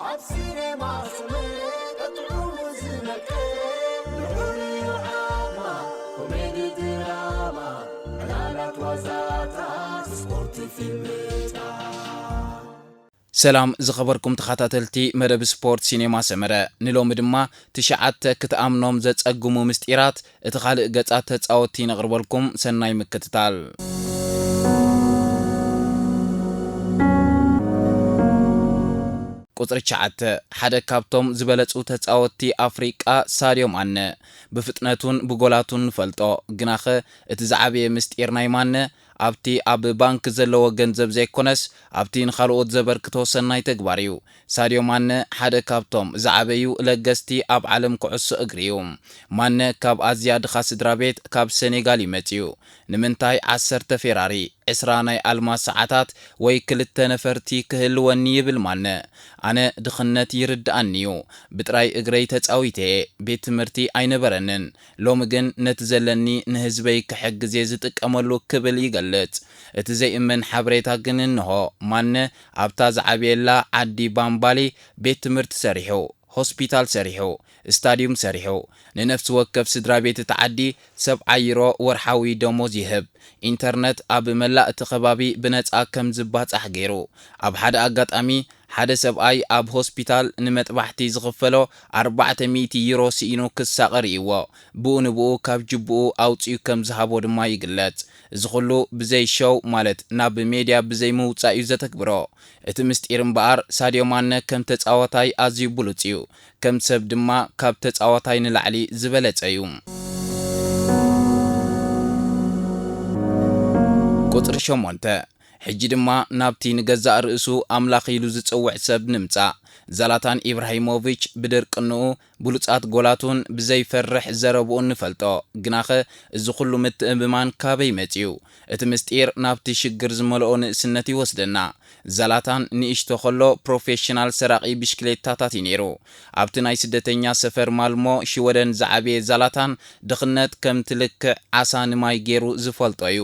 عبسيني مع سميت أطلب وزنك نقولي عاما كوميدي دراما على توزعات سبورت في الميتا. سلام زخبركم تخاتاتلتي مدب سبورت سينما سمرة نلوم دما تشعات كتأمنوم زت أقومو مستيرات اتخالق قطعات تتعوتي نغربالكم سناي مكتتال. قطر شعات حدا كابتوم زبالتو تتعوتي أفريقيا ساديو مانه بفتنتون بغولاتون فلتو جناخه اتزعبي مستيرناي مانه abti ab bank zelo ገንዘብ ዘይኮነስ abti ንኻልኦት ዘበርክቶ ሰናይ ተግባር እዩ ሳዲዮ ማነ ሓደ ካብቶም ዝዓበዩ ለገስቲ ኣብ ዓለም ኩዕሶ እግሪ እዩ ማነ ካብ ኣዝያ ድኻ ስድራቤት ካብ ሴኔጋል ይመጽዩ ንምንታይ 10 ፌራሪ 20 ናይ ኣልማዝ ሰዓታት ወይ ክልተ ነፈርቲ ክህልወኒ ይብል ማነ ኣነ ድኽነት ይርድኣኒዩ ብጥራይ እግረይ ተጻዊቴ ቤት ትምህርቲ ኣይነበረንን ሎሚ ግን ነቲ ዘለኒ ንህዝበይ ክሕግዝ ዝጥቀመሉ ክብል ይገልጽ እቲ ዘይእመን ሓበሬታ ግን እንሆ ማነ ኣብታ ዝዓብየላ ዓዲ ባምባሊ ቤት ትምህርቲ ሰሪሑ ሆስፒታል ሰሪሑ ስታዲየም ሰሪሑ ንነፍስ ወከፍ ስድራ ቤት ተዓዲ ሰብ ዓይሮ ወርሓዊ ደሞዝ ይህብ ኢንተርኔት ኣብ መላእ እቲ ከባቢ ብነጻ ከም ዝባጻሕ ገይሩ ኣብ ሓደ ኣጋጣሚ ሓደ ሰብኣይ ኣብ ሆስፒታል ንመጥባሕቲ ዝኽፈሎ 400 ዩሮ ሲኢኑ ክሳቐር ይዎ ብኡ ንብኡ ካብ ጅብኡ ኣውፅኡ ከም ዝሃቦ ድማ ይግለጽ እዚ ኩሉ ብዘይ ሾው ማለት ናብ ሚድያ ብዘይ ምውጻእ እዩ ዘተግብሮ እቲ ምስጢር እምበኣር ሳዲዮ ማነ ከም ተጻዋታይ ኣዝዩ ብሉጽ እዩ ከም ሰብ ድማ ካብ ተጻዋታይ ንላዕሊ ዝበለጸ እዩ ቁጥር 8 ሕጂ ድማ ናብቲ ንገዛእ ርእሱ ኣምላኽ ኢሉ ዝጽውዕ ሰብ ንምጻእ زلاتان إبراهيموفيتش بدرقنو بلوصات غولاتون بزي فرح زربون نفلطو غناخه እዚ ኩሉ ምትእምማን ካበይ መጽዩ እቲ ምስጢር ናብቲ ሽግር ዝመልኦ ንእስነት ይወስደና زلاتان ንእሽቶ ኸሎ ፕሮፌሽናል ሰራቂ ብሽክሌታታት ይነሩ ኣብቲ ናይ ስደተኛ ሰፈር ማልሞ ሽወደን ዝዓብየ زلاتان ድኽነት ከም ትልክዕ ዓሳ ንማይ ገይሩ ዝፈልጦ እዩ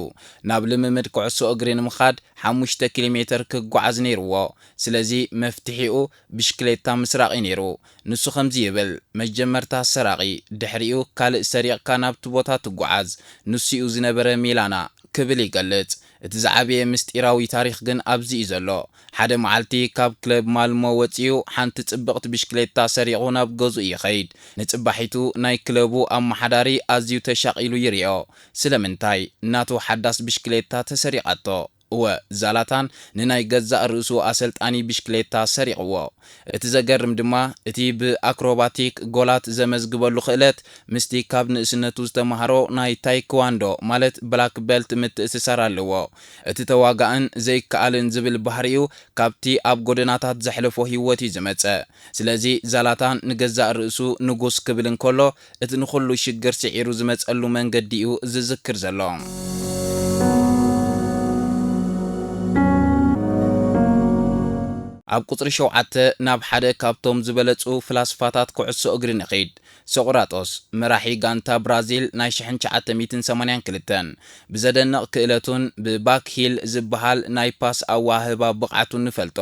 ናብ ልምምድ ኩዕሶ እግሪ ንምኻድ 5 ኪሎ ሜትር ክጓዓዝ ነይርዎ ስለዚ መፍትሒኡ ብሽክሌታ ምስራቅ ይነሩ ንሱ ከምዚ ይብል መጀመርታ ሰራቂ ድሕሪኡ ካልእ ሰሪቕካ ናብቲ ቦታ ትጓዓዝ ንሱኡ ዝነበረ ሚላና ክብል ይገልጽ እቲ ዝዓብየ ምስጢራዊ ታሪኽ ግን ኣብዚ እዩ ዘሎ ሓደ መዓልቲ ካብ ክለብ ማልሞ ወፂኡ ሓንቲ ጽብቕቲ ብሽክሌታ ሰሪቑ ናብ ገዙ ይኸይድ ንጽባሒቱ ናይ ክለቡ ኣመሓዳሪ ኣዝዩ ተሻቂሉ ይርዮ ስለምንታይ እናቱ ሓዳስ ብሽክሌታ ተሰሪቃቶ زلاتان نناي جزاء رؤسو أسلطاني بشكليتا سريقو እቲ ዘገርም ድማ እቲ ብአክሮባቲክ ጎላት ዘመዝግበሉ ኽእለት ምስቲ ካብ ንእስነቱ ዝተማሃሮ ናይ ታይክዋንዶ ማለት ብላክ ቤልት ምትእስሳር ኣለዎ እቲ ተዋጋእን ዘይከኣልን ዝብል ባህሪኡ ካብቲ ኣብ ጎደናታት ዘሕለፎ ህይወት ይዝመጸ ስለዚ زلاتان ንገዛእ ርእሱ ንጉስ ክብል እንከሎ እቲ ንኹሉ ሽግር ሲዒሩ ዝመጸሉ መንገዲ እዩ ዝዝክር ዘሎ ኣብ ቁጥሪ 7 ናብ ሓደ ካብቶም ዝበለጹ ፍላስፋታት ኩዕሶ እግሪ ንኸይድ ሶቅራጦስ መራሒ ጋንታ ብራዚል ናይ 1982 ብዘደንቕ ክእለቱን ብባክ ሂል ዝበሃል ናይ ፓስ ኣዋህባ ብቕዓቱን ንፈልጦ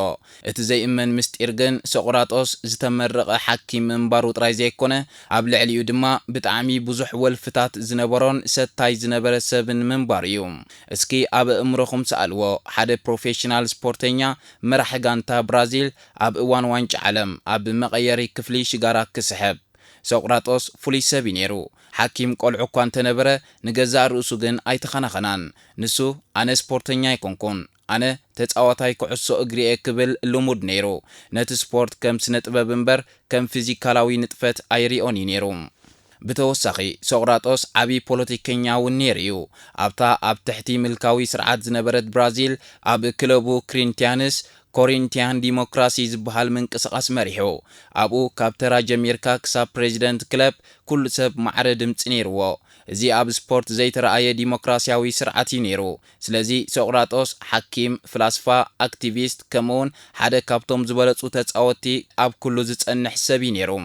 እቲ ዘይእመን ምስጢር ግን ሶቅራጦስ ዝተመረቐ ሓኪም እምባሩ ጥራይ ዘይኮነ ኣብ ልዕሊኡ ድማ ብጣዕሚ ብዙሕ ወልፍታት ዝነበሮን ሰታይ ዝነበረ ሰብን ምንባር እዩ እስኪ ኣብ እምሮኹም ሰኣልዎ ሓደ ፕሮፌሽናል ስፖርተኛ መራሒ ጋንታ برازيل أب إوان وانج عالم أب مغيري كفلي شجارة كسحب سقراطوس فولي سبينيرو حكيم قول عقوان تنبرة نجزار رسوجن أي تخنا خنان نسو أنا سبورتنيا يكون أنا تتعوتاي كعصو أجري قبل لومود نيرو نت سبورت كم سنة ببنبر كم فيزيكالاوي نتفت أيري أوني نيرو بتوسخي سقراطوس عبي بوليتيكينياو نيريو أبتا أب تحتي ملكاوي سرعات زنبرت برازيل أب كلوبو كرينتيانس كورينتيان ديموكراسي زبحال من قسقاس مريحو أبو كابترا جميركا كسا بريزيدنت كلب كل سب معرض متنيرو زي أب سبورت زي ترأي ديموكراسياوي سرعتي نيرو سلازي سقراطوس حكيم فلسفة اكتيفيست كمون حدا كابتوم زبالت وتتعوتي أب كل زيت النحسابي نيرو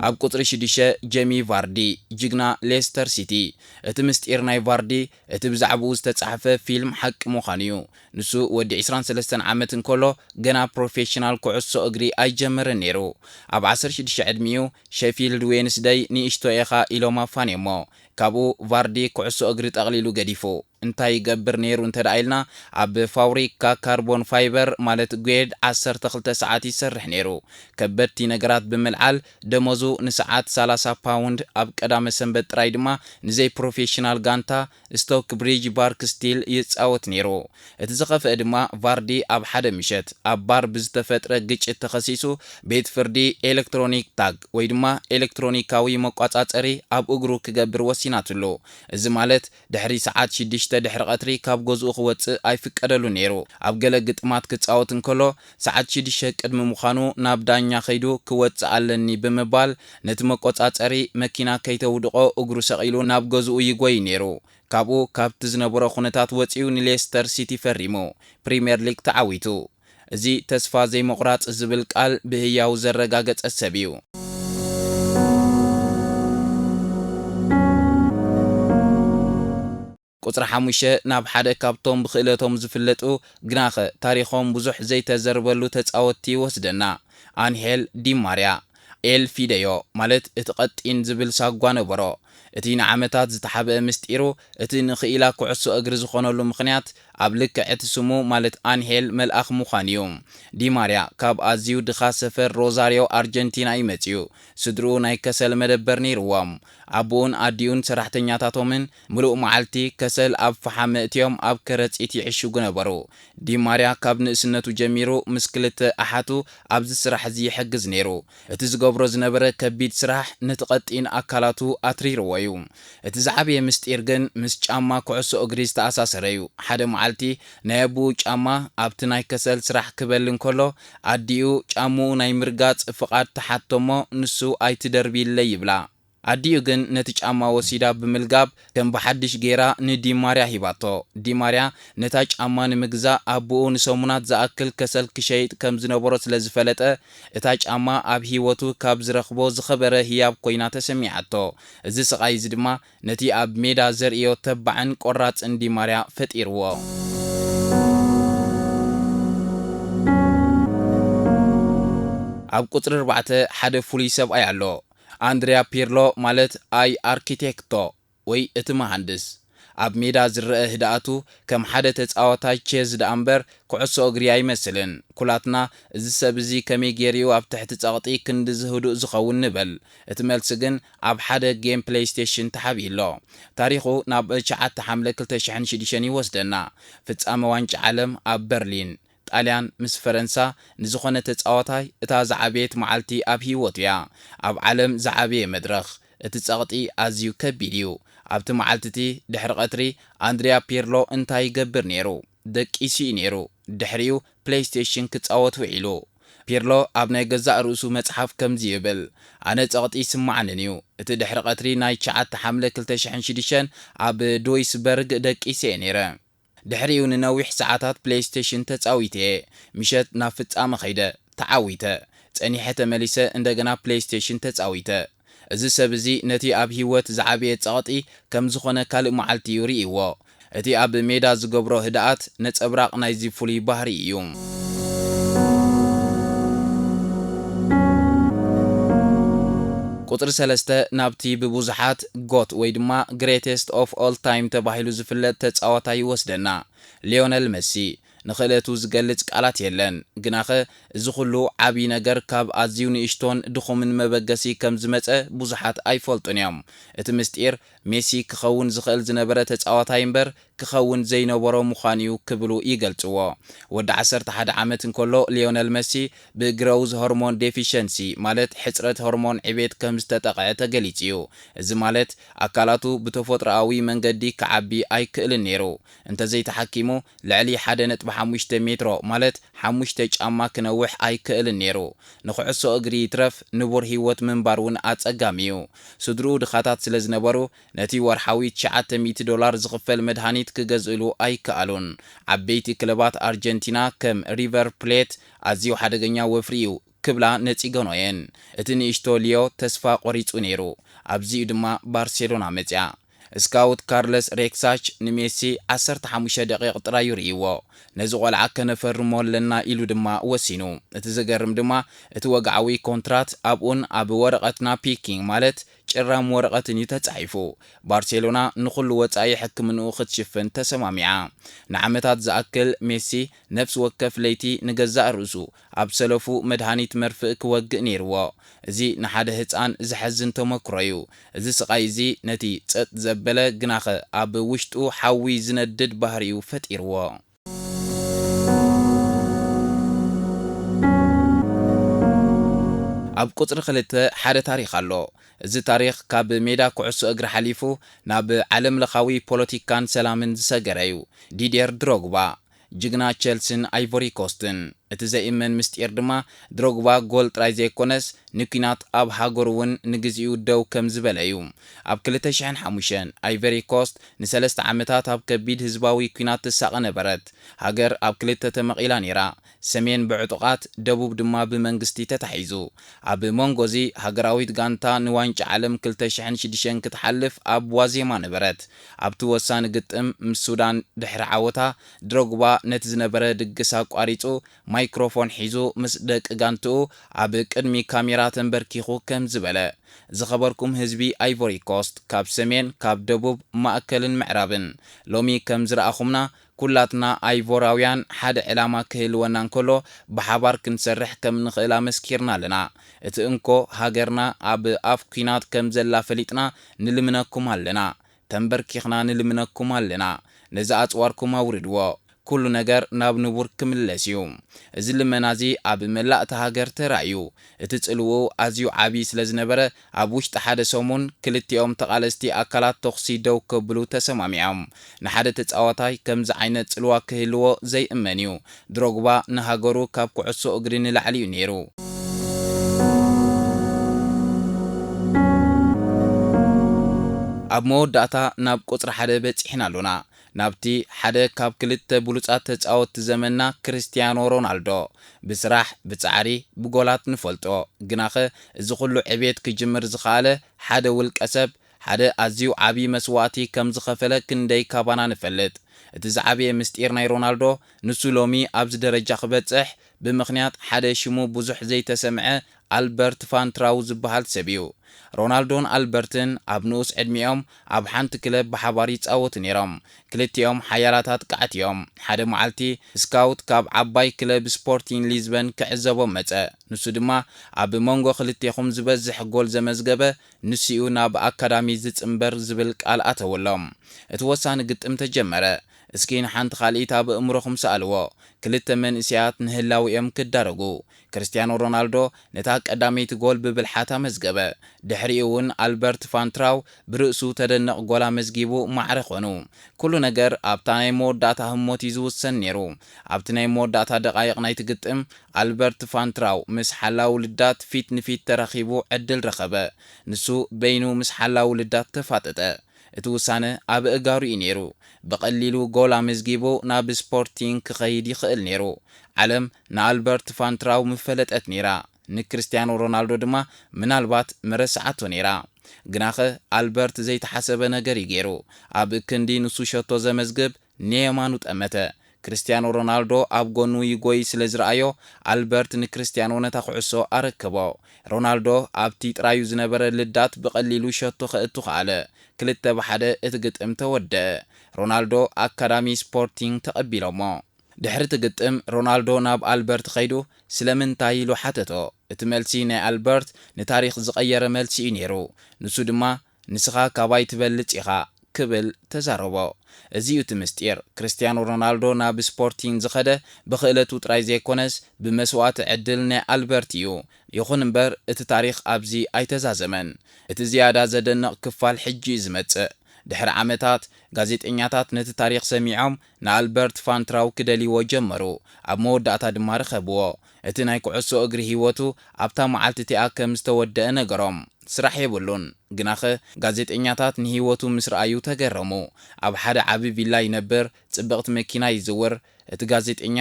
ኣብ ቁጥሪ 6 ጄሚ ቫርዲ ጅግና ሌስተር ሲቲ እቲ ምስጢር ናይ ቫርዲ እቲ ብዛዕባኡ ዝተጻሕፈ ፊልም ሓቂ ምዃኑ እዩ ንሱ ወዲ 23 ዓመት እንከሎ ገና ፕሮፌሽናል ኩዕሶ እግሪ ኣይጀመረን ነይሩ ኣብ 16 ዕድሚኡ ሼፊልድ ዌንስደይ ንእሽቶ ኢኻ ኢሎም ኣፋንየሞ ካብኡ ቫርዲ ኩዕሶ እግሪ ጠቕሊሉ ገዲፉ እንታይ ይገብር ነይሩ እንተደኣይልና ኣብ ፋብሪካ ካርቦን ፋይበር ማለት ጓድ 12 ሰዓት ይሰርሕ ነይሩ ከበድቲ ነገራት ብምልዓል ደመዙ ንሰዓት 30 ፓውንድ ኣብ ቀዳመ ሰንበት ጥራይ ድማ ንዘይ ፕሮፌሽናል ጋንታ ስቶክ ብሪጅ ባርክ ስቲል ይጻወት ነይሩ እቲ ዝኸፍአ ድማ ቫርዲ ኣብ ሓደ ምሸት ኣብ ባር ብዝተፈጥረ ግጭት ተኸሲሱ ቤት ፍርዲ ኤሌክትሮኒክ ታግ ወይ ድማ ኤሌክትሮኒካዊ መቋጻጸሪ ኣብ እግሩ ክገብር ወሲናትሉ እዚ ማለት ድሕሪ ሰዓት 6 ድሕሪ ቀትሪ ካብ ገዝኡ ክወፅእ ኣይፍቀደሉ ነይሩ ኣብ ገለ ግጥማት ክጻወት እንከሎ ሰዓት 6 ቅድሚ ምዃኑ ናብ ዳኛ ኸይዱ ክወፅእ ኣለኒ ብምባል ነቲ መቆጻጸሪ መኪና ከይተውድቆ እግሩ ሰቂሉ ናብ ገዝኡ ይጎይ ነይሩ ካብኡ ካብቲ ዝነበሮ ኩነታት ወፂኡ ንሌስተር ሲቲ ፈሪሙ ፕሪምየር ሊግ ተዓዊቱ እዚ ተስፋ ዘይመቁራጽ ዝብል ቃል ብህያው ዘረጋገጸ ሰብ እዩ ቁጥሪ 5 ናብ ሓደ ካብቶም ብኽእለቶም ዝፍለጡ ግናኸ ታሪኾም ብዙሕ ዘይተዘርበሉ ተጻወቲ ወስደና አንሄል ዲ ማርያ ኤል ፊደዮ ማለት እቲ ቀጢን ዝብል ሳጓ ነበሮ እቲ ንዓመታት ዝተሓበአ ምስጢሩ እቲ ንኽኢላ ኩዕሶ እግሪ ዝኾነሉ ምኽንያት ኣብ ልክዕቲ ስሙ ማለት አንሄል መልኣኽ ምዃን እዩ ዲማርያ ካብ ኣዝዩ ድኻ ሰፈር ሮዛሪዮ ኣርጀንቲና ይመጽዩ ስድሩ ናይ ከሰል መደበር ነይርዎም ኣቦን ኣዲኡን ሰራሕተኛታቶምን ምሉእ መዓልቲ ከሰል ኣብ ፈሓም እትዮም ኣብ ከረጺት ይዕሽጉ ነበሩ ዲማርያ ካብ ንእስነቱ ጀሚሩ ምስ ክልተ ኣሓቱ ኣብዚ ስራሕ እዚ ይሕግዝ ነይሩ እቲ ዝገብሮ ዝነበረ ከቢድ ስራሕ ነቲ ቀጢን ኣካላቱ ኣትሪርዎ እዩ እቲ ዝዓበየ ምስጢር ግን ምስ ጫማ ኩዕሶ እግሪ ዝተኣሳሰረ እዩ ሓደ መዓልቲ ናይ ኣቡኡ ጫማ ኣብቲ ናይ ከሰል ስራሕ ክበል እንከሎ ኣዲኡ ጫምኡ ናይ ምርጋጽ ፍቓድ ተሓቶሞ ንሱ ኣይትደርቢለይ ይብላ ኣዲኡ ግን ነቲ ጫማ ወሲዳ ብምልጋብ ከም ብሓድሽ ጌራ ንዲማርያ ሂባቶ ዲማርያ ነታ ጫማ ንምግዛእ ኣቡኡ ንሰሙናት ዝኣክል ከሰል ክሸይጥ ከም ዝነበሮ ስለ ዝፈለጠ እታ ጫማ ኣብ ሂወቱ ካብ ዝረኽቦ ዝኸበረ ህያብ ኮይና ተሰሚዓቶ እዚ ስቃይ እዚ ድማ ነቲ ኣብ ሜዳ ዘርእዮ ተባዕን ቆራጽን ዲማርያ ፈጢርዎ ኣብ ቁጥሪ 4 ሓደ ፍሉይ ሰብኣይ ኣሎ አንድሪያ ፒርሎ ማለት አይ አርኪቴክቶ ወይ እቲ መሃንድስ ኣብ ሜዳ ዝረአ ህዳአቱ ከም ሓደ ተጻዋታይ ቼዝ ዳምበር ኩዕሶ እግሪ ኣይመስልን ኩላትና እዚ ሰብ እዚ ከመይ ጌርዩ ኣብ ትሕቲ ጸቕጢ ክንዲ ዝህዱእ ዝኸውን ንበል እቲ መልሲ ግን ኣብ ሓደ ጌም ፕሌይስቴሽን ተሓቢሎ ታሪኹ ናብ 9 ሐምለ 2006 ይወስደና ፍጻመ ዋንጫ ዓለም ኣብ በርሊን ጣልያን ምስ ፈረንሳ ንዝኾነ ተጻዋታይ እታ ዝዓበየት መዓልቲ ኣብ ሂወቱ እያ ኣብ ዓለም ዝዓበየ መድረኽ እቲ ጸቕጢ ኣዝዩ ከቢድ እዩ ኣብቲ መዓልቲ ድሕሪ ቀትሪ አንድሪያ ፒርሎ እንታይ ይገብር ነይሩ ደቂሱ ነይሩ ድሕሪኡ ፕሌይስቴሽን ክጻወት ውዒሉ ፒርሎ ኣብ ናይ ገዛእ ርእሱ መጽሓፍ ከምዚ ይብል ኣነ ጸቕጢ ይስማዓንን እዩ እቲ ድሕሪ ቀትሪ ናይ 9 ሐምለ 2006 ኣብ ዶይስበርግ ደቂሰ ነይረ ድሕሪኡ ንነዊሕ ሰዓታት ፕሌይስቴሽን ተጻዊተ ምሸት ናብ ፍጻመ ኸይደ ተዓዊተ ጸኒሐ ተመሊሰ እንደገና ፕሌይስቴሽን ተጻዊተ እዚ ሰብ እዚ ነቲ ኣብ ሂወት ዝዓበየ ጸቕጢ ከም ዝኾነ ካልእ መዓልቲ ይርእይዎ እቲ ኣብ ሜዳ ዝገብሮ ህዳኣት ነጸብራቕ ናይዚ ፍሉይ ባህሪ እዩ ቁጥሪ 3 ናብቲ ብብዙሓት ጎት ወይ ድማ ግሬተስት ኦፍ ኦል ታይም ተባሂሉ ዝፍለጥ ተጻዋታይ ይወስደና ሊዮነል መሲ ንኽእለቱ ዝገልጽ ቃላት የለን ግናኸ እዚ ኩሉ ዓብዪ ነገር ካብ ኣዝዩ ንእሽቶን ድኹምን መበገሲ ከም ዝመፀ ብዙሓት ኣይፈልጡን እዮም እቲ ምስጢር ሜሲ ክኸውን ዝኽእል ዝነበረ ተጻዋታይ እምበር ክኸውን ዘይነበሮ ምዃኑ እዩ ክብሉ ይገልጽዎ ወዲ 11 ዓመት እንከሎ ሊዮነል መሲ ብግሮውዝ ሆርሞን ዴፊሽንሲ ማለት ሕጽረት ሆርሞን ዕቤት ከም ዝተጠቕዐ ተገሊጹ እዩ እዚ ማለት ኣካላቱ ብተፈጥሮኣዊ መንገዲ ክዓቢ ኣይክእልን ነይሩ እንተዘይተሓኪሙ ልዕሊ 1.5 ሜትሮ ማለት 5 ጫማ ክነውሕ ኣይክእልን ነይሩ ንኹዕሶ እግሪ ይትረፍ ንቡር ህይወት ምንባር እውን ኣጸጋሚ እዩ ስድሩ ድኻታት ስለ ዝነበሩ ነቲ ወርሓዊ $900 ዝኽፈል መድሃኒት ክገዝእሉ ኣይከኣሉን ዓበይቲ ክለባት ኣርጀንቲና ከም ሪቨር ፕሌት ኣዝዩ ሓደገኛ ወፍሪ እዩ ክብላ ነጺገኖየን እቲ ንእሽቶ ሊዮ ተስፋ ቆሪጹ ነይሩ ኣብዚኡ ድማ ባርሴሎና መጽያ ስካውት ካርለስ ሬክሳች ንሜሲ 15 ደቂቕ ጥራይ ርኢዎ ነዚ ቆልዓ ከነፈርሞ ኣለና ኢሉ ድማ ወሲኑ እቲ ዘገርም ድማ እቲ ወግዓዊ ኮንትራት ኣብኡን ኣብ ወረቐትና ፒኪንግ ማለት ጭራም ወረቐትን ተጻሒፉ ባርሴሎና ንኹሉ ወጻኢ ሕክምንኡ ክትሽፍን ተሰማሚዓ ንዓመታት ዝኣክል ሜሲ ነፍሲ ወከፍ ለይቲ ንገዛእ ርእሱ ኣብ ሰለፉ መድሃኒት መርፍእ ክወግእ ነይርዎ እዚ ንሓደ ህፃን ዝሐዝን ተመክሮ እዩ እዚ ስቃይ እዚ ነቲ ጸጥ ዘበለ ግናኸ ኣብ ውሽጡ ሓዊ ዝነድድ ባህሪኡ ፈጢርዎ ኣብ ቁጽሪ 2 ሓደ ታሪኽ ኣሎ እዚ ታሪኽ ካብ ሜዳ ኩዕሶ እግሪ ሓሊፉ ናብ ዓለም ለኻዊ ፖለቲካን ሰላምን ዝሰገረ እዩ ዲዲየር ድሮግባ ጅግና ቸልሲን አይቮሪ ኮስትን እቲ ዘይእመን ምስጢር ድማ ድሮግባ ጎል ጥራይ ዘይኮነስ ንኩናት ኣብ ሃገሩ እውን ንግዚኡ ደው ከም ዝበለ እዩ ኣብ 2005 አይቮሪ ኮስት ን3 ዓመታት ኣብ ከቢድ ህዝባዊ ኩናት ተሳቀ ነበረት ሃገር ኣብ ክልተ ተመቂላ ነይራ ሰሜን ብዕጡቃት ደቡብ ድማ ብመንግስቲ ተታሒዙ ኣብ ሞንጎዚ ሃገራዊት ጋንታ ንዋንጫ ዓለም 2006 ክትሓልፍ ኣብ ዋዜማ ነበረት ኣብቲ ወሳኒ ግጥም ምስ ሱዳን ድሕሪ ዓወታ ድሮግባ ነቲ ዝነበረ ድግስ ኣቋሪጹ ማይክሮፎን ሒዙ ምስ ደቂ ጋንትኡ ኣብ ቅድሚ ካሜራ ተንበርኪኹ ከም ዝበለ ዝኸበርኩም ህዝቢ አይቮሪ ኮስት ካብ ሰሜን ካብ ደቡብ ማእከልን ምዕራብን ሎሚ ከም ዝረኣኹምና ኩላትና አይቮራውያን ሓደ ዕላማ ክህልወና እንከሎ ብሓባር ክንሰርሕ ከም ንኽእል መስኪርና ኣለና እቲ እንኮ ሃገርና ኣብ ኣፍ ኩናት ከም ዘላ ፈሊጥና ንልምነኩም ኣለና ተንበርኪኽና ንልምነኩም ኣለና ነዚ ኣጽዋርኩም ኣውርድዎ ኩሉ ነገር ናብ ንቡር ክምለስ እዩ እዚ ልመናዚ ኣብ መላእቲ ሃገር ተራእዩ እቲ ጽልዎ ኣዝዩ ዓቢ ስለ ዝነበረ ኣብ ውሽጢ ሓደ ሰሙን ክልቲኦም ተቓለስቲ ኣካላት ተኽሲ ደው ከብሉ ተሰማሚዖም ንሓደ ተጻዋታይ ከምዚ ዓይነት ጽልዋ ክህልዎ ዘይእመን እዩ ድሮግባ ንሃገሩ ካብ ኩዕሶ እግሪ ንላዕሊ እዩ ነይሩ ኣብ መወዳእታ ናብ ቁጽሪ 1 በፂሕና ኣሎና ናብቲ ሓደ ካብ ክልተ ብሉጻት ተጻወትቲ ዘመንና ክርስቲያኖ ሮናልዶ ብስራሕ ብጻዕሪ ብጎላት ንፈልጦ ግናኸ እዚ ኩሉ ዕቤት ክጅምር ዝኻለ ሓደ ውልቀ ሰብ ሓደ ኣዝዩ ዓቢ መስዋዕቲ ከም ዝኸፈለ ክንደይ ካባና ንፈልጥ እቲ ዝዓበየ ምስጢር ናይ ሮናልዶ ንሱ ሎሚ ኣብዚ ደረጃ ክበጽሕ ብምኽንያት ሓደ ሽሙ ብዙሕ ዘይተሰምዐ አልበርት ፋንትራው ዝበሃል ሰብ እዩ ሮናልዶን አልበርትን ኣብ ንኡስ ዕድሚኦም ኣብ ሓንቲ ክለብ ብሓባር ይጻወቱ ነይሮም ክልቲኦም ሓያላታት ቃዕቲዮም ሓደ መዓልቲ ስካውት ካብ ዓባይ ክለብ ስፖርቲንግ ሊዝበን ክዕዘቦም መጸ ንሱ ድማ ኣብ መንጎ ክልቲኹም ዝበዝሕ ጎል ዘመዝገበ ንስኡ ናብ ኣካዳሚ ዝጽምበር ዝብል ቃል ኣተወሎም እቲ ወሳኒ ግጥም ተጀመረ እስኪ ንሓንቲ ካልኢት ኣብ እምሮኹም ሰኣልዎ ክልተ መንእስያት ንህላዊኦም ክዳረጉ ክርስቲያኖ ሮናልዶ ነታ ቀዳመይቲ ጎል ብብልሓታ መዝገበ ድሕሪኡ እውን አልበርት ፋንትራው ብርእሱ ተደነቕ ጎላ መዝጊቡ ማዕረ ኾኑ ኩሉ ነገር ኣብታ ናይ መወዳእታ ህሞት ዝውሰን ነይሩ ኣብቲ ናይ መወዳእታ ደቃይቕ ናይቲ ግጥም አልበርት ፋንትራው ምስ ሓላው ውልዳት ፊት ንፊት ተረኺቡ ዕድል ረኸበ ንሱ በይኑ ምስ ሓላው ውልዳት ተፋጠጠ እቲ ውሳነ ኣብ እጋሩ እዩ ነይሩ በቀሊሉ ጎላ መዝጊቡ ናብ ስፖርቲንግ ክኸይድ ይኽእል ነይሩ ዓለም ንአልበርት ፋንትራው ምፈለጠት ነይራ ንክርስቲያኖ ሮናልዶ ድማ ምናልባት መረስዓቶ ነይራ ግናኸ አልበርት ዘይተሓሰበ ነገር ይገይሩ ኣብ ክንዲ ንሱ ሸቶ ዘመዝግብ ንየማኑ ጠመተ ክርስቲያኖ ሮናልዶ ኣብ ጎኑ ይጎይ ስለ ዝረኣዮ አልበርት ንክርስቲያኖ ነታ ኩዕሶ ኣረከቦ ሮናልዶ ኣብቲ ጥራዩ ዝነበረ ልዳት በቀሊሉ ሸቶ ከእቱ ኸኣለ ክልተ ብሓደ እቲ ግጥም ተወደአ ሮናልዶ ኣካዳሚ ስፖርቲንግ ተቐቢሎሞ ድሕሪ እቲ ግጥም ሮናልዶ ናብ አልበርት ኸይዱ ስለምንታይ ኢሉ ሓተቶ እቲ መልሲ ናይ አልበርት ንታሪኽ ዝቐየረ መልሲ እዩ ነይሩ ንሱ ድማ ንስኻ ካባይ ትበልጽ ኢኻ ክብል ተዛረቦ እዚ እዩ እቲ ምስጢር ክርስቲያኖ ሮናልዶ ናብ ስፖርቲንግ ዝኸደ ብኽእለቱ ጥራይ ዘይኮነስ ብመስዋዕቲ ዕድል ናይ አልበርት እዩ ይኹን እምበር እቲ ታሪኽ ኣብዚ ኣይተዛዘመን እቲ ዝያዳ ዘደንቕ ክፋል ሕጂ ዝመጽእ ድሕሪ ዓመታት ጋዜጠኛታት ነቲ ታሪኽ ሰሚዖም ንአልበርት ፋንትራው ክደልይዎ ጀመሩ ኣብ መወዳእታ ድማ ረኸብዎ እቲ ናይ ኩዕሶ እግሪ ህይወቱ ኣብታ መዓልቲ እቲኣ ከም ዝተወደአ ነገሮም ስራሕ የብሉን ግናኸ ጋዜጠኛታት ንህይወቱ ምስ ረኣዩ ተገረሙ ኣብ ሓደ ዓቢ ቪላ ይነብር ጽብቕቲ መኪና ይዝውር እቲ ጋዜጠኛ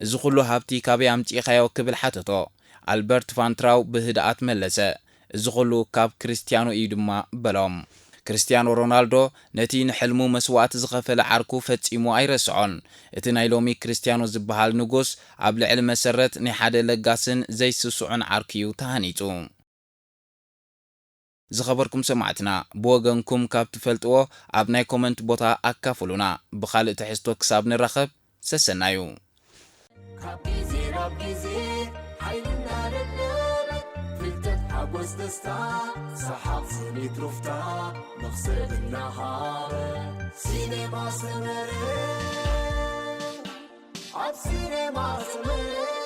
እዚ ኩሉ ሃብቲ ካበይ ኣምጪኻዮ ክብል ሓተቶ ኣልበርት ፋንትራው ብህድኣት መለሰ እዚ ኩሉ ካብ ክርስቲያኖ እዩ ድማ በሎም ክርስቲያኖ ሮናልዶ ነቲ ንሕልሙ መስዋዕት ዝኸፈለ ዓርኩ ፈጺሙ ኣይረስዖን እቲ ናይ ሎሚ ክርስቲያኖ ዝበሃል ንጉስ ኣብ ልዕሊ መሰረት ናይ ሓደ ለጋስን ዘይስስዑን ዓርኪዩ ተሃኒጹ ዝኸበርኩም ሰማዕትና ብወገንኩም ካብ ትፈልጥዎ ኣብ ናይ ኮመንት ቦታ ኣካፍሉና ብኻልእ ትሕዝቶ ክሳብ ንረኸብ ሰሰናዩ ካብ ጊዜ ናብ ጊዜ ሓይልና ደለበ ፍልጠት ሓጎስ ደስታ ሰሓቕ ስኒት ሩፍታ መኽሰብ እናሃበ ሲኔማ ሰመረ ኣብ ሲኔማ ሰመረ